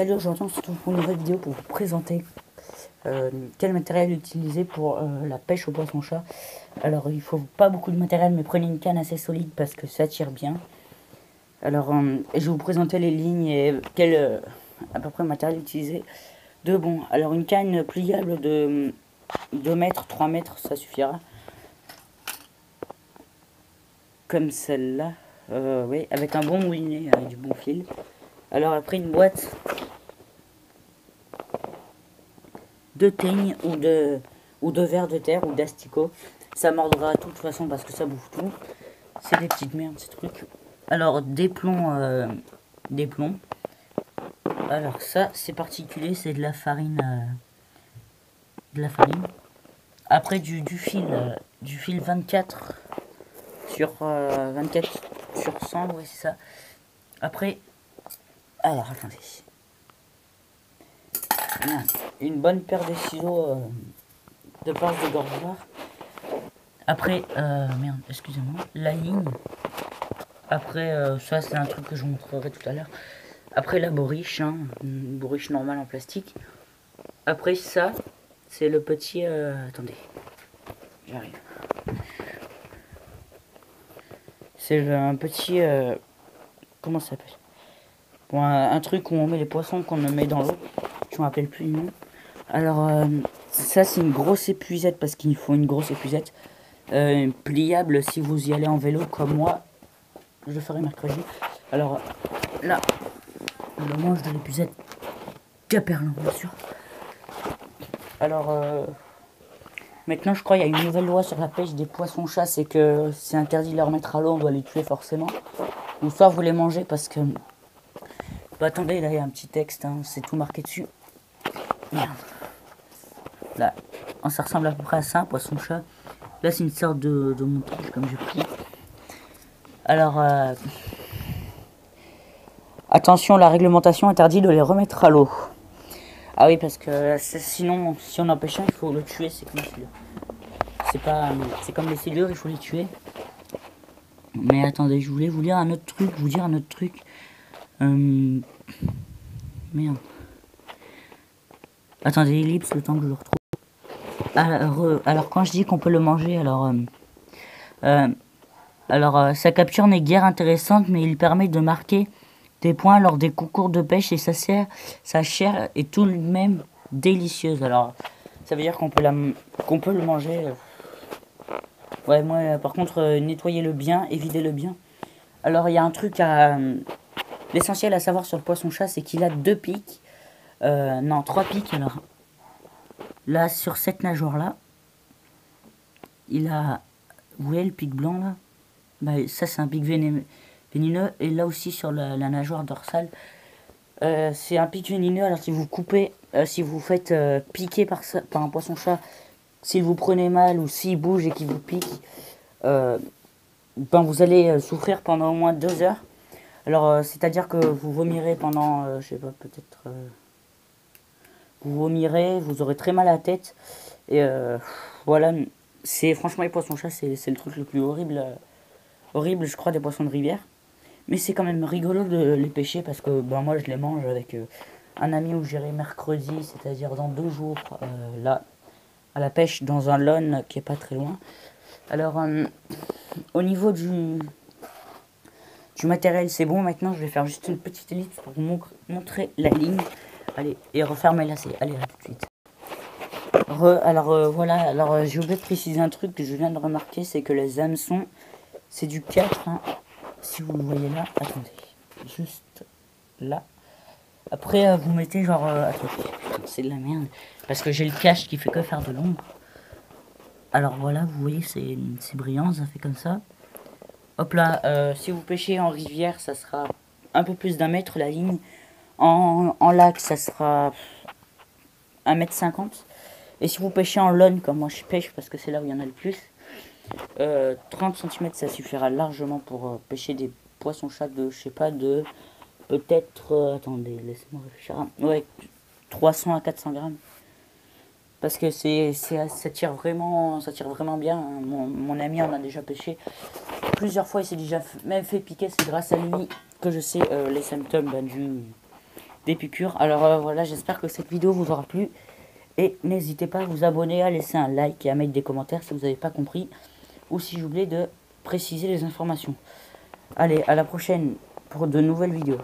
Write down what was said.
Salut, aujourd'hui on se retrouve pour une nouvelle vidéo pour vous présenter quel matériel utiliser pour la pêche au poisson-chat. Alors il faut pas beaucoup de matériel, mais prenez une canne assez solide parce que ça tire bien. Alors je vais vous présenter les lignes et quel à peu près matériel utiliser. Alors une canne pliable de 2 mètres, 3 mètres, ça suffira. Comme celle-là, oui, avec un bon moulinet, avec du bon fil. Alors après une boîte de teigne ou de vers de terre ou d'asticots. Ça mordra de toute façon parce que ça bouffe tout. C'est des petites merdes ces trucs. Alors des plombs. Alors ça c'est particulier, c'est de la farine. Après du fil 24 sur 24 sur 100, ouais c'est ça. Après, alors attendez. Une bonne paire de ciseaux de pince de gorgeoir. Après, merde, excusez-moi, la ligne. Après, ça c'est un truc que je vous montrerai tout à l'heure. Après la bourriche, une bourriche normale en plastique. Après ça, c'est le petit... attendez, j'arrive. C'est un petit... comment ça s'appelle? Bon, un truc où on met les poissons qu'on met dans l'eau. Je me rappelle plus le nom. Alors, ça c'est une grosse épuisette parce qu'il faut une grosse épuisette. Pliable si vous y allez en vélo comme moi. Je le ferai mercredi. Alors, là, le manche de l'épuisette. Caperlin, bien sûr. Alors, maintenant je crois qu'il y a une nouvelle loi sur la pêche des poissons-chats. C'est que c'est interdit de les remettre à l'eau, on doit les tuer forcément. Ou soit vous les mangez parce que... Bah attendez, là il y a un petit texte, c'est tout marqué dessus. Merde. Là, ça ressemble à peu près à ça, poisson-chat. Là c'est une sorte de montage comme j'ai pris. Alors, attention, la réglementation interdit de les remettre à l'eau. Ah oui, parce que sinon, si on en pêche un, il faut le tuer, c'est comme celui-là. C'est comme les silures, il faut les tuer. Mais attendez, je voulais vous dire un autre truc, merde. Attendez, ellipse, le temps que je le retrouve. Alors quand je dis qu'on peut le manger, sa capture n'est guère intéressante, mais il permet de marquer des points lors des concours de pêche et sa chair est tout de même délicieuse. Alors, ça veut dire qu'on peut le manger. Ouais, moi, par contre, nettoyez-le bien et videz-le bien. Alors, il y a un truc l'essentiel à savoir sur le poisson-chat, c'est qu'il a 2 pics. Non, 3 pics, alors. Là, sur cette nageoire-là, il a... Vous voyez le pic blanc, là? Bah, ça, c'est un pic vénéneux. Et là aussi, sur la nageoire dorsale, c'est un pic vénéneux. Alors, si vous coupez, si vous faites piquer par un poisson-chat, s'il vous prenez mal ou s'il bouge et qu'il vous pique, vous allez souffrir pendant au moins 2 heures. Alors, c'est-à-dire que vous vomirez pendant, je sais pas, peut-être... vous vomirez, vous aurez très mal à la tête. Et voilà, franchement les poissons-chats, c'est le truc le plus horrible, je crois, des poissons de rivière. Mais c'est quand même rigolo de les pêcher parce que moi je les mange avec un ami où j'irai mercredi, c'est-à-dire dans 2 jours, là, à la pêche dans un laune qui est pas très loin. Alors, au niveau du matériel, c'est bon. Maintenant, je vais faire juste une petite ellipse pour vous montrer la ligne. Allez, et refermez la lacet. Allez, à tout de suite. Voilà. Alors, j'ai oublié de préciser un truc que je viens de remarquer, c'est que les hameçons, c'est du 4. Si vous le voyez là, attendez. Juste là. Après, vous mettez genre... attendez, putain, c'est de la merde. Parce que j'ai le cache qui fait que faire de l'ombre. Alors voilà, vous voyez, c'est brillant, ça fait comme ça. Hop là, si vous pêchez en rivière, ça sera un peu plus d'1 mètre la ligne. En lac, ça sera 1,50 m. Et si vous pêchez en laune, comme moi je pêche, parce que c'est là où il y en a le plus, 30 cm ça suffira largement pour pêcher des poissons-chats de, je sais pas, de peut-être, attendez, laissez-moi réfléchir, ouais, 300 à 400 grammes. Parce que ça tire vraiment bien. Mon ami en a déjà pêché plusieurs fois, il s'est déjà même fait piquer. C'est grâce à lui que je sais les symptômes des piqûres. Alors voilà, j'espère que cette vidéo vous aura plu. Et n'hésitez pas à vous abonner, à laisser un like et à mettre des commentaires si vous n'avez pas compris. Ou si j'oublie de préciser les informations. Allez, à la prochaine pour de nouvelles vidéos.